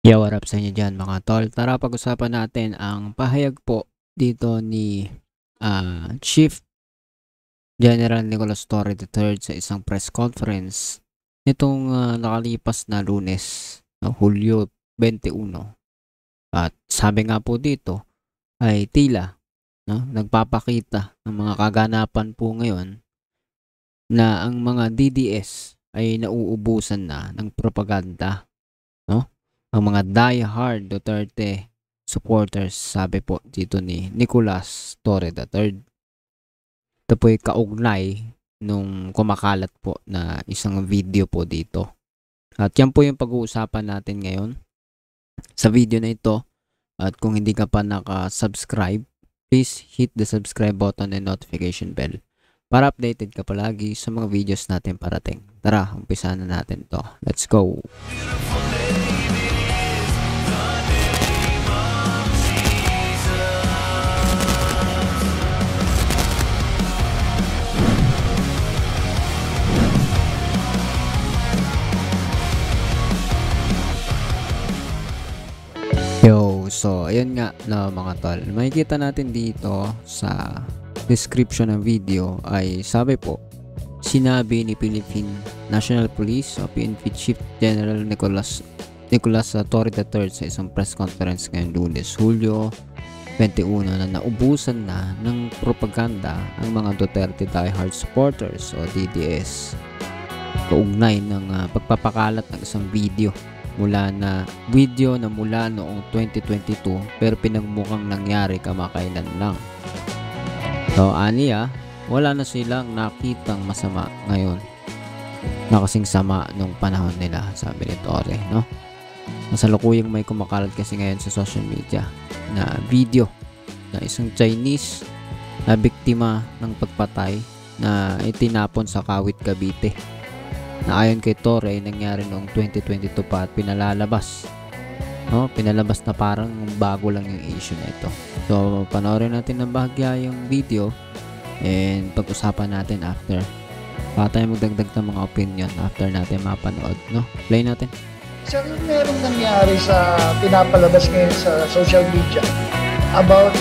Yo, what up sa inyo dyan mga tol? Tara pag-usapan natin ang pahayag po dito ni Chief General Nicolas Torre III sa isang press conference nitong nakalipas na Lunes, Hulyo 21. At sabi nga po dito ay tila nagpapakita ng mga kaganapan po ngayon na ang mga DDS ay nauubusan na ng propaganda. No? Ang mga die-hard Duterte supporters, sabi po dito ni Nicolas Torre III. Ito po ay kaugnay nung kumakalat po na isang video po dito. At yan po yung pag-uusapan natin ngayon sa video na ito. At kung hindi ka pa naka-subscribe, please hit the subscribe button and notification bell para updated ka palagi sa mga videos natin parating. Tara, umpisa na natin to. Let's go! Yo, so ayun nga na mga tol. Makikita natin dito sa description ng video ay sabi po, sinabi ni Philippine National Police o PNP Chief General Nicolas Torre III sa isang press conference ngayong Lunes, Hulyo 21 na naubusan na ng propaganda ang mga Duterte diehard supporters o DDS. Kaugnay ng pagpapakalat ng isang video mula noong 2022 pero pinagmukhang nangyari kamakailan lang. So aniya, wala na silang nakitang masama ngayon na kasing sama nung panahon nila, sabi ni Torre, no? Masalukuyang may kumakalat kasi ngayon sa social media na video na isang Chinese na biktima ng pagpatay na itinapon sa Kawit, Cavite, na ayon kay Torre nangyari noong 2022 pa at pinalalabas na parang bago lang yung issue na ito. So panoorin natin ng bahagya yung video and pag-usapan natin after. Para tayo magdagdag ng mga opinion after natin mapanood, no? Play natin. Sir, yung merong nangyari sa pinapalabas ngayon sa social media about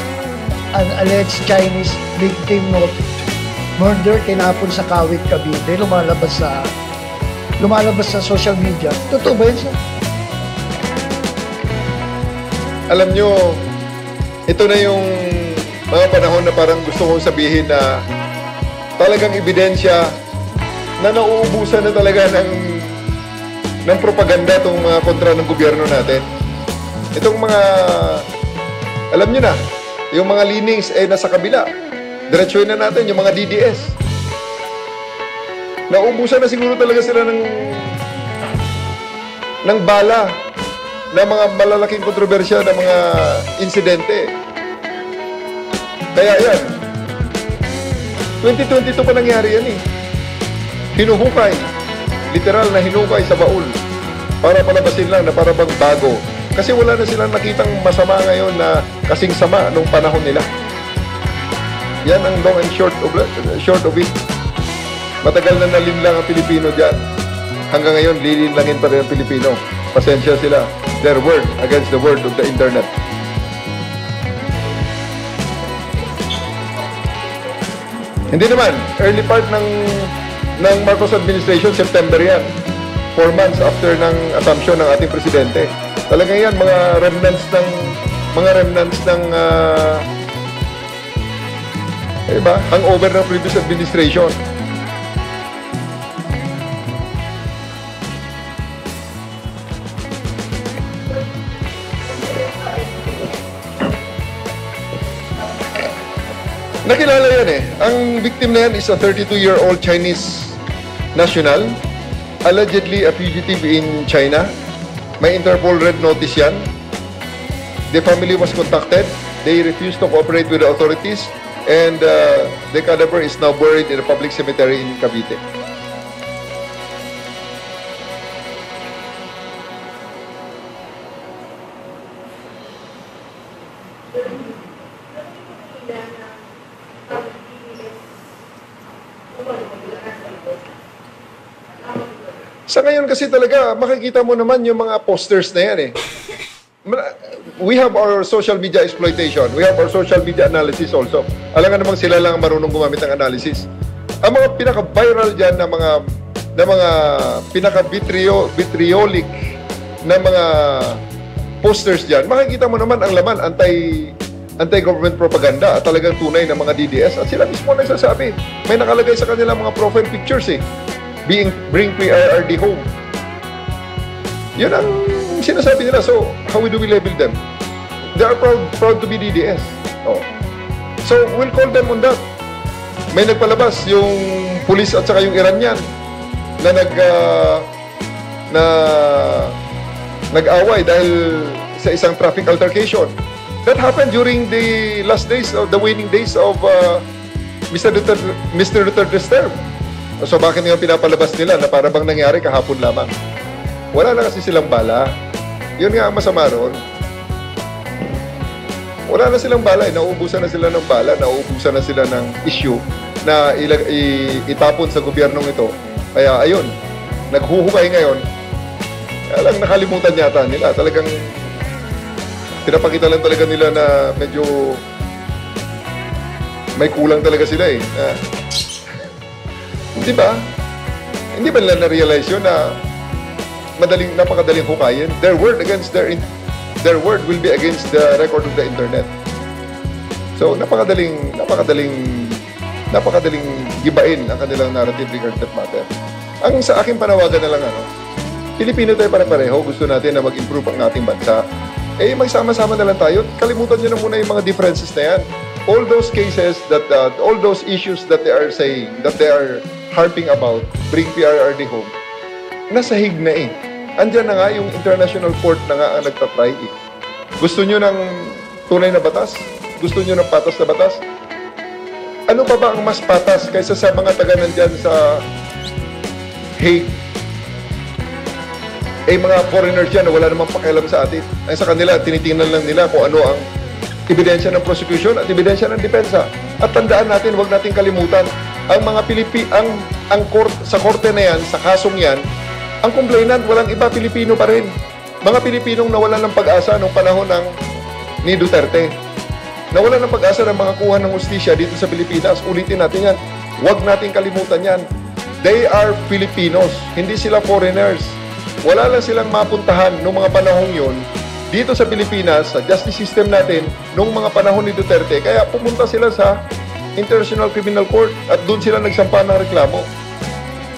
an alleged Chinese victim of murder tinapon sa Kawit, Cavite, lumalabas sa social media. Totoo ba yun, sir? Alam nyo, ito na yung mga panahon na parang gusto kong sabihin na talagang ebidensya na nauubusan na talaga ng propaganda itong mga kontra ng gobyerno natin. Itong mga, alam nyo na, yung mga leanings nasa kabila. Diretsuhin na natin yung mga DDS. Nauubusan na siguro talaga sila ng bala na mga malalaking kontrobersya na mga insidente. Kaya yan, 2022 pa nangyari yan eh. Hinuhukay, literal na hinukay sa baul para palabasin lang na para bang bago. Kasi wala na silang nakitang masama ngayon na kasing sama nung panahon nila. Yan ang long and short of it. Matagal na nalinlang ang Pilipino dyan. Hanggang ngayon, lilinlangin pa rin ang Pilipino. Pasensya sila. Their word against the word of the internet. Hindi naman. Early part ng Marcos administration, September yan. 4 months after ng assumption ng ating presidente. Talagang yan, mga remnants ng hangover ng previous administration. Nakilala yan eh. Ang victim na yan is a 32-year-old Chinese national, allegedly a fugitive in China. May Interpol red notice yan. The family was contacted. They refused to cooperate with the authorities and the cadaver is now buried in a public cemetery in Cavite. Sa ngayon kasi talaga, makikita mo naman yung mga posters na yan eh. we have our social media exploitation. We have our social media analysis also. Alam nga namang sila lang ang marunong gumamit ng analysis. Ang mga pinaka-viral dyan na mga pinaka-vitriolic na mga posters dyan, makikita mo naman ang laman anti-government propaganda at talagang tunay na mga DDS. At sila mismo nagsasabi, may nakalagay sa kanilang mga profile pictures bring PRRD home. Yun ang sinasabi nila. So, how do we label them? They are proud to be DDS. Oh. So, we'll call them on that. May nagpalabas yung pulis at saka yung Iranian na nag-away dahil sa isang traffic altercation. That happened during the last days of the waning days of Mr. Duterte's term. So bakit nga pinapalabas nila na para bang nangyari kahapon lamang? Wala na kasi silang bala. Yun nga ang masama ron. Wala na silang bala. Nauubusan na sila ng bala. Nauubusan na sila ng issue na itapon sa gobyernong ito. Kaya ayun, naghuhukay ngayon. Kaya lang nakalimutan yata nila. Talagang pinapakita lang talaga nila na medyo may kulang talaga sila eh. Di ba? Hindi ba nila na-realize yun na napakadaling hukayin? Their word will be against the record of the internet. So, napakadaling gibain ang kanilang narrative regarding that matter. Ang sa aking panawagan na lang, Pilipino tayo pare-pareho, gusto natin na mag-improve ang ating bansa. Eh, magsama-sama na lang tayo. Kalimutan nyo na muna yung mga differences na yan. All those cases all those issues that they are saying, that they are harping about, bring PRRD home, nasa hig na eh. Andyan na nga yung international court na nga ang nagtatry eh. Gusto nyo ng tunay na batas? Gusto nyo ng patas na batas? Ano pa ba ang mas patas kaysa sa mga taga nandyan sa Hague? Eh, mga foreigners yan na wala namang pakialam sa atin. Ay sa kanila, tinitingnan lang nila kung ano ang ebidensya ng prosecution at ebidensya ng depensa. At tandaan natin, huwag natin kalimutan, ang mga sa korte na yan, sa kasong yan, ang complainant, walang iba, Pilipino pa rin. Mga Pilipinong nawalan ng pag-asa noong panahon ni Duterte. Nawalan ng pag-asa ng mga kuha ng hustisya dito sa Pilipinas. Ulitin natin yan. Huwag natin kalimutan yan. They are Filipinos. Hindi sila foreigners. Wala lang silang mapuntahan noong mga panahong yon dito sa Pilipinas, sa justice system natin, noong mga panahon ni Duterte. Kaya pumunta sila sa International Criminal Court at doon sila nagsampa ng reklamo.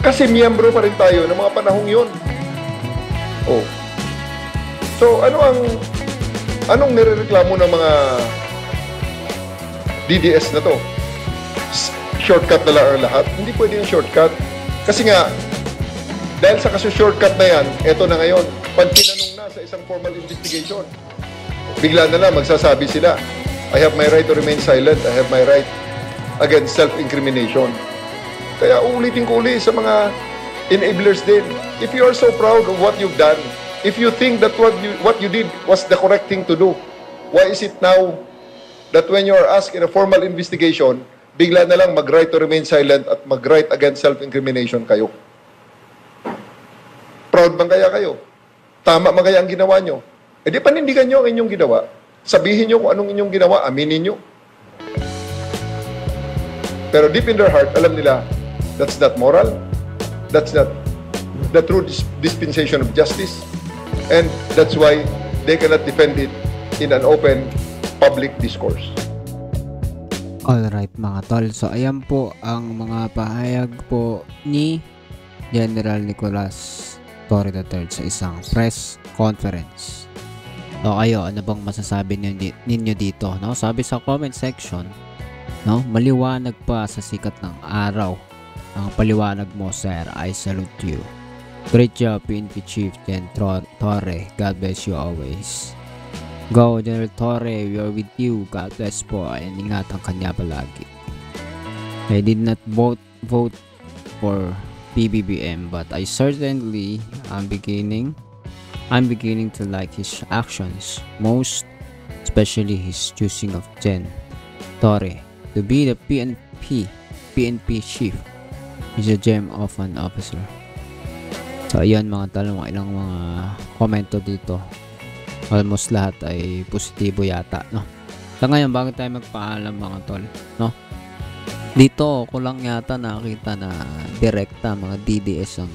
Kasi miyembro pa rin tayo ng mga panahong yon. Oh. So, anong nirereklamo ng mga DDS na to? Shortcut na lang ang lahat? Hindi pwede yung shortcut. Kasi nga, dahil sa shortcut na yan, eto na ngayon, pag tinanong na sa isang formal investigation, bigla na lang magsasabi sila, I have my right to remain silent, I have my right against self-incrimination. Kaya ulitin ko uli sa mga enablers din, if you are so proud of what you've done, if you think that what you did was the correct thing to do, why is it now that when you are asked in a formal investigation, bigla na lang mag-right to remain silent at mag-right against self-incrimination kayo? Proud bang kaya kayo? Tama ba kaya ang ginawa nyo? E di panindigan nyo ang inyong ginawa. Sabihin nyo kung anong inyong ginawa, aminin nyo. Pero deep in their heart, alam nila, that's not moral. That's not the true dispensation of justice. And that's why they cannot defend it in an open public discourse. Alright mga tol, so ayan po ang mga pahayag po ni General Nicolas Torre III sa isang press conference. So kayo, ano bang masasabi ninyo dito? No? Sabi sa comment section, no? Maliwanag pa sa sikat ng araw ang paliwanag mo, sir. I salute you. Great job, PNP Chief Gen Torre. God bless you always. Go, General Torre. We are with you. God bless po. And ingat ang kanya palagi. I did not vote for PBBM, but I certainly am beginning to like his actions, most especially his choosing of Gen Torre to be the PNP chief. He's a gem of an officer. So ayan mga talo, ilang mga komento dito. almost lahat ay positibo yata, no? Sa ngayon, bago tayo magpaalam mga tol, no? Dito ko lang yata nakita na direkta mga DDS ang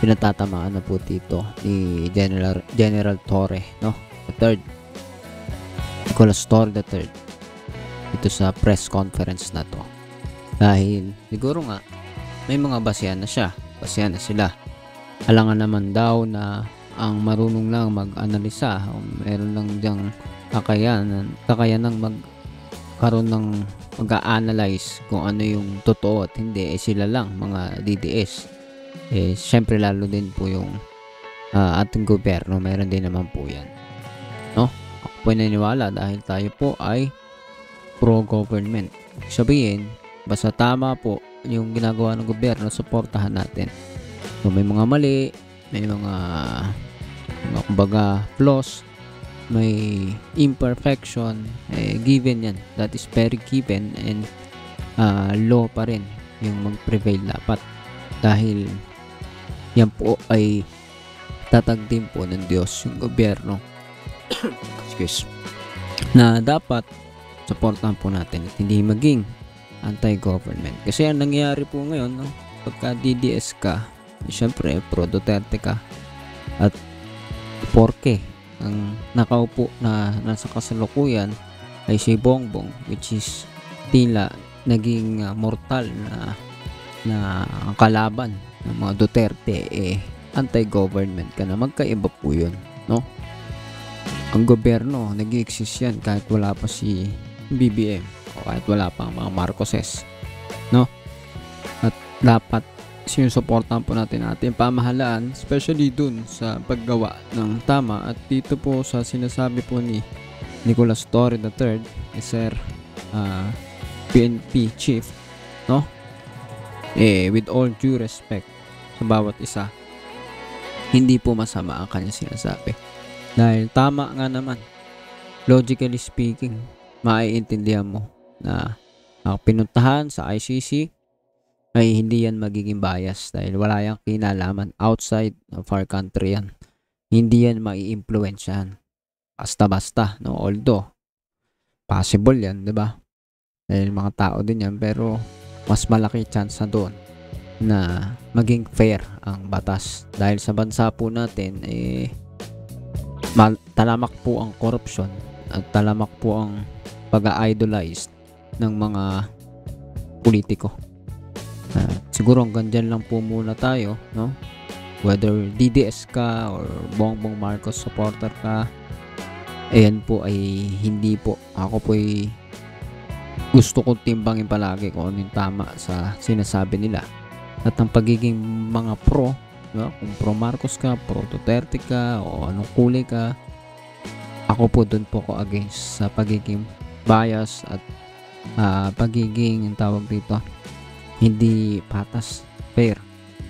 pinatatamaan na po dito ni General Torre, no? The third, Nicolas Torre the third, ito sa press conference na to. Dahil siguro nga may mga basehan na sila. Alangan naman daw na ang marunong lang mag-analisa, meron lang diyang kakayanang magkaroon ng mag-a-analyze kung ano yung totoo at hindi, sila lang mga DDS. Syempre lalo din po yung ating gobyerno, meron din naman po yan, no? Ako po naniniwala dahil tayo po ay pro-government. Sabihin, basta tama po yung ginagawa ng gobyerno, suportahan natin. So, may mga mali, may mga kumbaga flaws, may imperfection, given yan. That is very given, and law pa rin yung mag-prevail dapat. Dahil yan po ay tatag din po ng Diyos, yung gobyerno. Excuse. Na dapat supportahan po natin at hindi maging anti-government. Kasi ang nangyayari po ngayon, no, pagka DDS ka, syempre pro Duterte ka at porke ang nakaupo na nasa kasalukuyan ay si Bongbong, which is tila naging mortal na kalaban ng mga Duterte, anti-government ka na. Magkaiba po yun, no? Ang gobyerno nag-i-exist yan kahit wala pa si BBM o kahit wala pa ang mga Marcoses, no? At dapat sinusuportahan po natin ating pamahalaan, especially dun sa paggawa ng tama. At dito po sa sinasabi po ni Nicolas Torre III, Sir PNP Chief, no? With all due respect sa bawat isa, hindi po masama ang kanya sinasabi. Dahil tama nga naman, logically speaking, maiintindihan mo na ang pinuntahan sa ICC ay hindi yan magiging bias dahil wala yung kinalaman outside of our country yan. Hindi yan mai-influensyahan basta-basta, no? Although possible yan, di ba? Dahil mga tao din yan, pero mas malaki chance na doon na maging fair ang batas. Dahil sa bansa po natin, talamak po ang corruption at talamak po ang pag-idolize ng mga politiko. Siguro hanggang dyan lang po muna tayo, no? Whether DDS ka or Bongbong Marcos supporter ka, ayan po ay hindi po. Ako po ay gusto kong timbangin palagi kung ano yung tama sa sinasabi nila. At ang pagiging mga pro, no? Kung pro Marcos ka, pro Duterte ka, o anong kulay ka, ako po dun po ko against sa pagiging bias at pagiging, yung tawag dito, hindi patas, fair.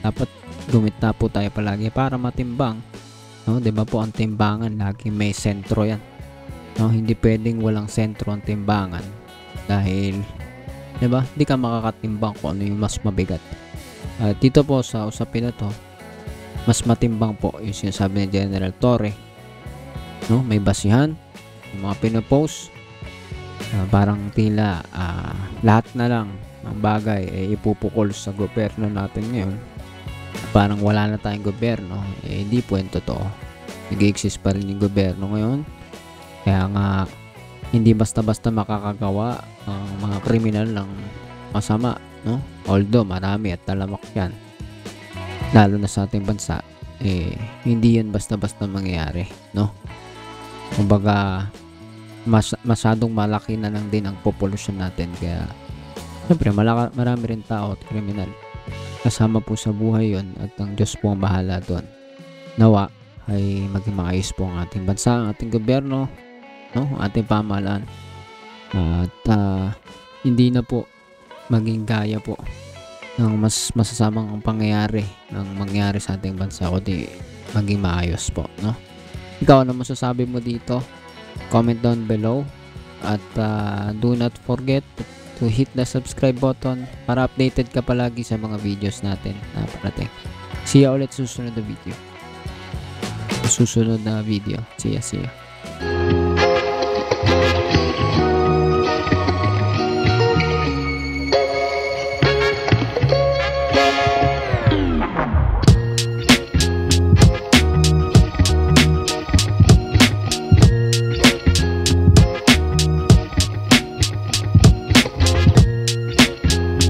Dapat gumita po tayo palagi para matimbang, no? Diba po ang timbangan lagi may sentro yan, no? Hindi pwedeng walang sentro ang timbangan dahil diba hindi ka makakatimbang kung ano yung mas mabigat. Dito po sa usapin na to, mas matimbang po yung sinasabi ni General Torre, no? May basihan yung mga pinopost, parang tila lahat na lang ang bagay ay ipupukol sa gobyerno natin ngayon. Parang wala na tayong gobyerno. Hindi po yung totoo. Nag-exist pa rin yung gobyerno ngayon. Kaya nga hindi basta-basta makakagawa ang mga kriminal ng masama, no? Although marami at talamak yan, lalo na sa ating bansa, hindi yan basta-basta mangyayari, no? Kumbaga masyadong malaki na lang din ang populasyon natin, kaya siyempre marami rin tao at kriminal kasama po sa buhay yon, at ang Diyos po ang bahala doon. Nawa ay maging maayos po ang ating bansa, ang ating gobyerno, no? Ating pamahalaan, at hindi na po maging gaya po ng mas masasamang pangyayari ng mangyari sa ating bansa, kundi maging maayos po, no? Ikaw, ano masasabi mo dito? Comment down below, at do not forget to hit the subscribe button para updated ka palagi sa mga videos natin na parating. See ya ulit sa susunod na video. susunod na video. See ya.